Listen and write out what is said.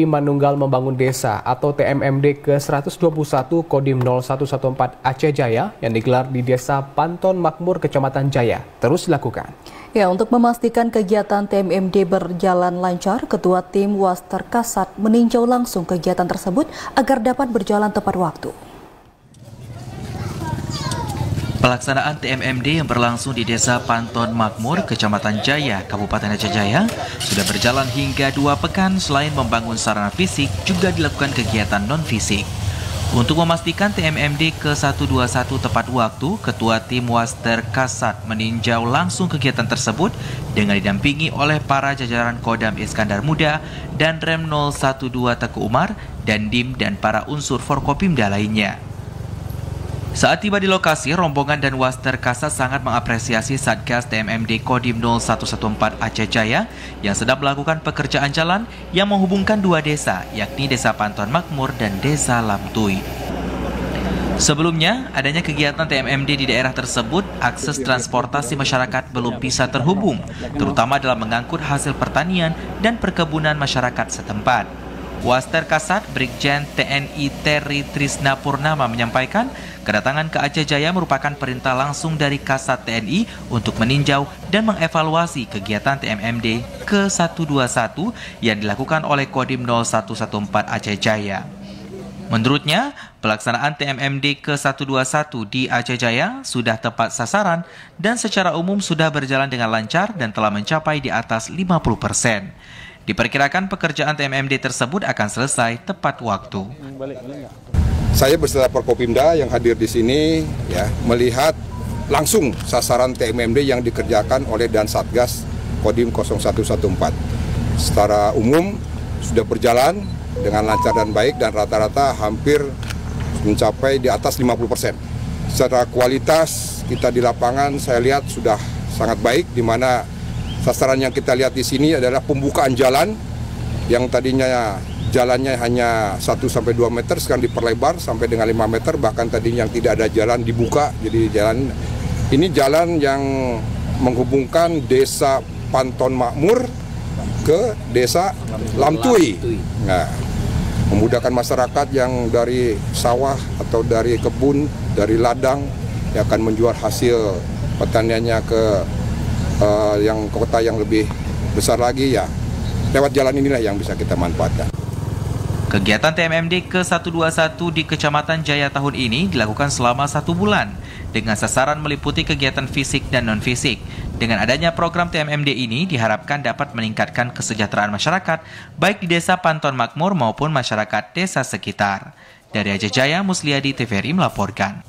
Manunggal Membangun Desa atau TMMD ke-121 Kodim 0114 Aceh Jaya yang digelar di Desa Panton Makmur, Kecamatan Jaya terus dilakukan. Ya, untuk memastikan kegiatan TMMD berjalan lancar, Ketua Tim Waster Kasat meninjau langsung kegiatan tersebut agar dapat berjalan tepat waktu. Pelaksanaan TMMD yang berlangsung di Desa Panton Makmur, Kecamatan Jaya, Kabupaten Aceh Jaya, sudah berjalan hingga 2 pekan. Selain membangun sarana fisik, juga dilakukan kegiatan non-fisik. Untuk memastikan TMMD ke-121 tepat waktu, Ketua Tim Waster Kasat meninjau langsung kegiatan tersebut dengan didampingi oleh para jajaran Kodam Iskandar Muda dan Rem 012 Teguh Umar, Dandim, dan para unsur Forkopimda lainnya. Saat tiba di lokasi, rombongan dan Waster Kasat sangat mengapresiasi Satgas TMMD Kodim 0114 Aceh Jaya yang sedang melakukan pekerjaan jalan yang menghubungkan 2 desa, yakni Desa Panton Makmur dan Desa Lamtui. Sebelumnya, adanya kegiatan TMMD di daerah tersebut, akses transportasi masyarakat belum bisa terhubung, terutama dalam mengangkut hasil pertanian dan perkebunan masyarakat setempat. Waster Kasat Brigjen TNI Terry Trisna Purnama menyampaikan, kedatangan ke Aceh Jaya merupakan perintah langsung dari Kasat TNI untuk meninjau dan mengevaluasi kegiatan TMMD ke-121 yang dilakukan oleh Kodim 0114 Aceh Jaya. Menurutnya, pelaksanaan TMMD ke-121 di Aceh Jaya sudah tepat sasaran dan secara umum sudah berjalan dengan lancar dan telah mencapai di atas 50%. Diperkirakan pekerjaan TMMD tersebut akan selesai tepat waktu. Saya beserta Forkopimda yang hadir di sini ya melihat langsung sasaran TMMD yang dikerjakan oleh Dan Satgas Kodim 0114. Secara umum sudah berjalan dengan lancar dan baik dan rata-rata hampir mencapai di atas 50%. Secara kualitas kita di lapangan saya lihat sudah sangat baik, di mana sasaran yang kita lihat di sini adalah pembukaan jalan yang tadinya jalannya hanya 1-2 meter, sekarang diperlebar sampai dengan 5 meter, bahkan tadinya yang tidak ada jalan dibuka. Jadi ini jalan yang menghubungkan Desa Panton Makmur ke Desa Lamtui. Nah, memudahkan masyarakat yang dari sawah atau dari kebun, dari ladang yang akan menjual hasil pertaniannya ke yang kota yang lebih besar lagi, ya lewat jalan inilah yang bisa kita manfaatkan. Kegiatan TMMD ke-121 di Kecamatan Jaya tahun ini dilakukan selama 1 bulan dengan sasaran meliputi kegiatan fisik dan non-fisik. Dengan adanya program TMMD ini diharapkan dapat meningkatkan kesejahteraan masyarakat baik di Desa Panton Makmur maupun masyarakat desa sekitar. Dari Aceh Jaya, Musliadi TVRI melaporkan.